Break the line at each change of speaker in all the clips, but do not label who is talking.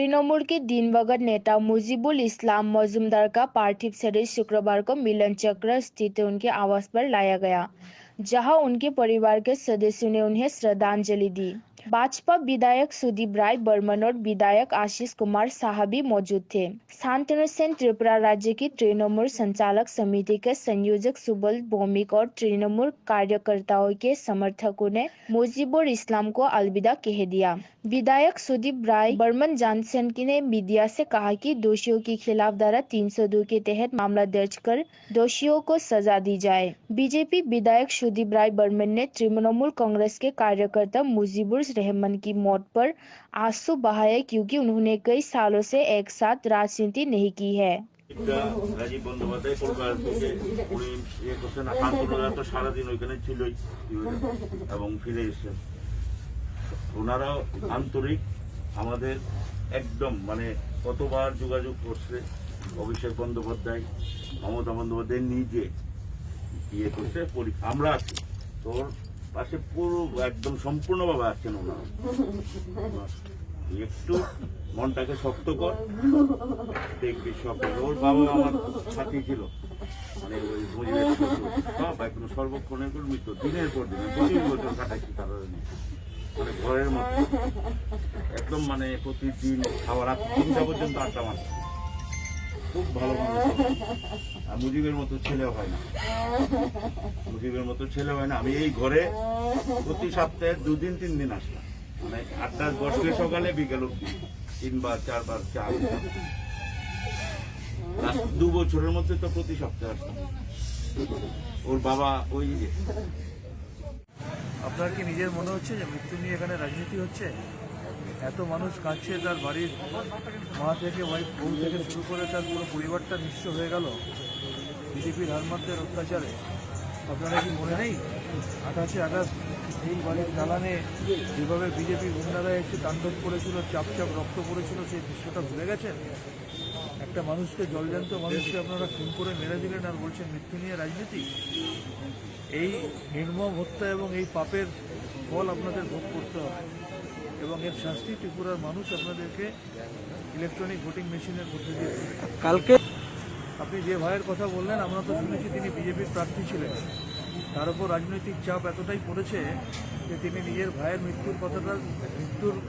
तृणमूल के दिवंगत नेता मुजीबुल इस्लाम मजूमदार का पार्थिव शरीर शुक्रवार को मिलन चक्र स्थित उनके आवास पर लाया गया, जहां उनके परिवार के सदस्यों ने उन्हें श्रद्धांजलि दी। भाजपा विधायक सुदीप राय बर्मन और विधायक आशीष कुमार साह भी मौजूद थे। शांतनु सेन त्रिपुरा राज्य की तृणमूल संचालक समिति के संयोजक सुबल भौमिक और तृणमूल कार्यकर्ताओं के समर्थकों ने मुजीबुल इस्लाम को अलविदा कह दिया। विधायक सुदीप राय बर्मन जानसन ने मीडिया से कहा कि दोषियों के खिलाफ धारा 302 के तहत मामला दर्ज कर दोषियों को सजा दी जाए। बीजेपी विधायक सुदीप राय बर्मन ने तृणमूल कांग्रेस के कार्यकर्ता मुजीबुर रहमान की मौत पर आंसू बहाए, क्योंकि उन्होंने कई सालों से एक साथ राजनीति नहीं की है।
রাজীব বন্দ্যোপাধ্যায় কলকাতা থেকে উনি করছেন, আন্দোলনরা তো সারাদিন ওইখানে ছিলই এবং ফিরে এসেছেন। ওনারাও আন্তরিক, আমাদের একদম মানে কতবার যোগাযোগ করছে। অভিষেক বন্দ্যোপাধ্যায়, মমতা বন্দ্যোপাধ্যায় নিজে করছে, আমরা আছি তোর পাশে, পুরো একদম সম্পূর্ণভাবে আছেন ওনারা। একটু মনটাকে শক্ত কর, দেখবি সব। ওর বাবা আমার সাথী ছিল, মানে ওই বাবা এখন সর্বক্ষণের মৃত্যু, দিনের পর দিন 25 বছর কাটাচ্ছি তারা, মানে ঘরের মতো একদম, মানে প্রতিদিন খাওয়া রাত 3টা পর্যন্ত আড্ডা মারছে। খুব ভালো মানুষ, আর মুজিবের মতো ছেলেও হয় না, মুজিবের মতো ছেলে হয় না। আমি এই ঘরে প্রতি সপ্তাহে 2 দিন 3 দিন আসলাম, মানে 8টা 10 সকালে বিকেল অব্দি 3 বার 4 বার চা। 2 বছরের মধ্যে তো প্রতি সপ্তাহে আসলাম। ওর বাবা ওই।
আপনার কি নিজের মনে হচ্ছে যে মৃত্যু নিয়ে এখানে রাজনীতি হচ্ছে? এত মানুষ কাঁদছে, তার বাড়ির মা থেকে বউ থেকে শুরু করে তার পুরো পরিবারটা নিঃস্ব হয়ে গেল বিজেপির হারমাতদের অত্যাচারে। আপনারা কি মনে নেই 28 আগস্ট এই বাড়ির দালানে যেভাবে বিজেপি গুন্ডারা এসে তাণ্ডব করেছিল, চাপ চাপ রক্ত পড়েছিল, সেই দৃশ্যটা ভুলে গেছেন? একটা মানুষকে, জলজান্ত মানুষকে আপনারা খুন করে মেরে দিলেন আর বলছেন মৃত্যু নিয়ে রাজনীতি। এই নির্মম হত্যা এবং এই পাপের ফল আপনাদের ভোগ করতে হবে, এবং এর শাস্তি ত্রিপুরার মানুষ আপনাদেরকে ইলেকট্রনিক ভোটিং মেশিনের মধ্যে দিয়ে কালকে। আপনি যে ভাইয়ের কথা বললেন, আমরা তো শুনেছি তিনি বিজেপির প্রার্থী ছিলেন, তার উপর রাজনৈতিক চাপ এতটাই পড়েছে যে তিনি নিজের ভাইয়ের মৃত্যুর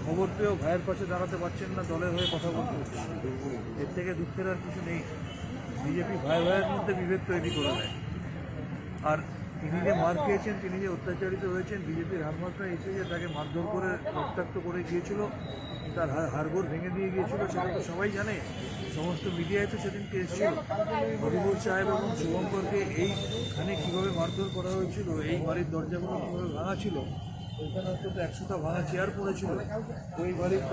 খবর পেয়েও ভাইয়ের পাশে দাঁড়াতে পারছেন না, দলের হয়ে কথা বলতে হচ্ছে। এর থেকে দুঃখের আর কিছু নেই। বিজেপি ভাইয়ের মধ্যে বিভেদ তৈরি করে দেয়। আর তিনি যে মার খেয়েছেন, তিনি যে অত্যাচারিত হয়েছেন, বিজেপির হারমাতরা এসে যে তাকে মারধর করে রক্তাক্ত করে গিয়েছিল, তার হাড়গোড় ভেঙে দিয়ে গিয়েছিল, সেটা তো সবাই জানে। সমস্ত মিডিয়ায় তো সেদিনকে এসেছিল। হরিবুল সাহেব এবং শুভঙ্করকে এইখানে কীভাবে মারধর করা হয়েছিল, এই বাড়ির দরজাগুলো কীভাবে ভাঙা ছিল, ওইখানে অন্তত 100টা ভাঙা চেয়ার পড়েছিল। ওই বাড়ির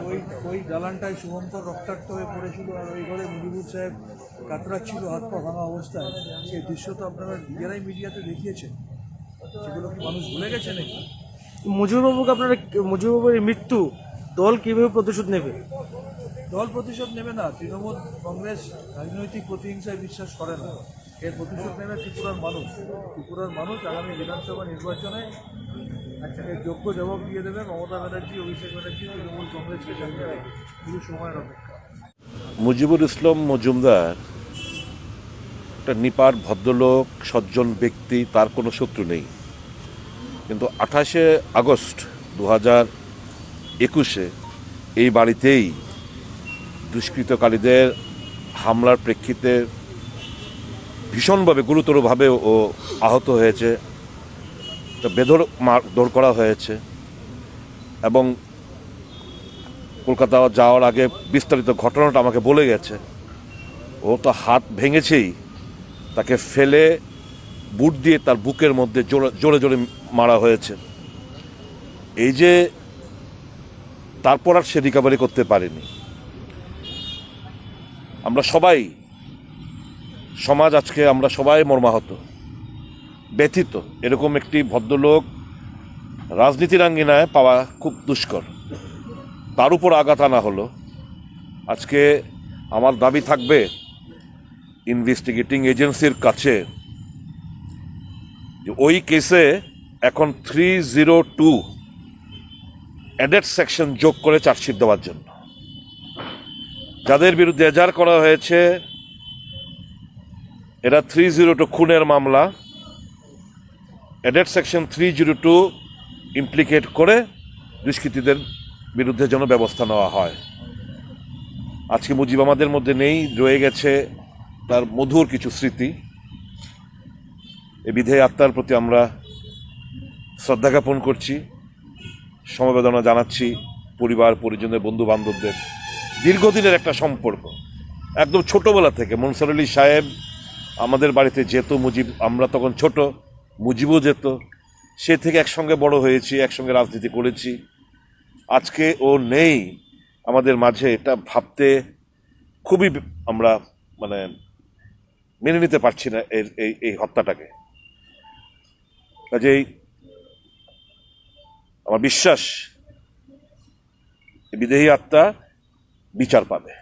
ওই দালানটায় শুভঙ্কর রক্তাক্ত হয়ে পড়েছিল, আর ওই ঘরে মুজিবুর সাহেব কাতরাচ্ছিল হাত পা ভাঙা অবস্থায়। সেই দৃশ্য তো আপনারা নিজেরাই মিডিয়াতে দেখিয়েছেন। সেগুলো কি মানুষ ভুলে গেছে নাকি? মুজিববাবুর মৃত্যু দল কিভাবে প্রতিশোধ নেবে? দল প্রতিশোধ নেবে না। তৃণমূল কংগ্রেস রাজনৈতিক প্রতিহিংসায় বিশ্বাস করে না। এর প্রতিশোধ নেবে ত্রিপুরার মানুষ। ত্রিপুরার মানুষ আগামী বিধানসভা নির্বাচনে এর যোগ্য জবাব দিয়ে দেবে। মমতা ব্যানার্জি, অভিষেক ব্যানার্জি তৃণমূল কংগ্রেসকে সামনে রেখে শুধু সময়ের অপেক্ষা।
মুজিবুর ইসলাম মজুমদার একটা নিপাট ভদ্রলোক, সজ্জন ব্যক্তি, তার কোনো শত্রু নেই। কিন্তু 28 আগস্ট 2021 এই বাড়িতেই দুষ্কৃতকারীদের হামলার প্রেক্ষিতে ভীষণভাবে, গুরুতরভাবে ও আহত হয়েছে, তো বেধড় মারধর করা হয়েছে। এবং কলকাতা যাওয়ার আগে বিস্তারিত ঘটনাটা আমাকে বলে গেছে। ও তো হাত ভেঙেছেই, তাকে ফেলে বুট দিয়ে তার বুকের মধ্যে জোরে জোরে মারা হয়েছে। এই যে তারপর আর সে রিকভারি করতে পারেনি। আমরা সবাই, সমাজ আজকে আমরা সবাই মর্মাহত, ব্যথিত। এরকম একটি ভদ্রলোক রাজনীতির আঙ্গিনায় পাওয়া খুব দুষ্কর। তার উপর আঘাত আনা হলো। আজকে আমার দাবি থাকবে ইনভেস্টিগেটিং এজেন্সির কাছে যে ওই কেসে এখন 302 অ্যাডেড সেকশন যোগ করে চার্জশিট দেওয়ার জন্য। যাদের বিরুদ্ধে এজাহার করা হয়েছে এরা 302 খুনের মামলা, এডেড সেকশন 302 ইমপ্লিকেট করে দুষ্কৃতীদের বিরুদ্ধে যেন ব্যবস্থা নেওয়া হয়। আজকে মুজিব আমাদের মধ্যে নেই, রয়ে গেছে তার মধুর কিছু স্মৃতি। এই বিধেয় আত্মার প্রতি আমরা শ্রদ্ধা জ্ঞাপন করছি, সমবেদনা জানাচ্ছি পরিবার পরিজনের বন্ধু বান্ধবদের। দীর্ঘদিনের একটা সম্পর্ক, একদম ছোটবেলা থেকে মনসুর আলী সাহেব আমাদের বাড়িতে যেত, মুজিব, আমরা তখন ছোট, মুজিবও যেত, সে থেকে একসঙ্গে বড় হয়েছি, একসঙ্গে রাজনীতি করেছি। আজকে ও নেই আমাদের মাঝে, এটা ভাবতে খুবই আমরা মানে মেনে নিতে পারছি না এই হত্যাটাকে। কাজেই আমার বিশ্বাস বিদেহী আত্মা বিচার পাবে।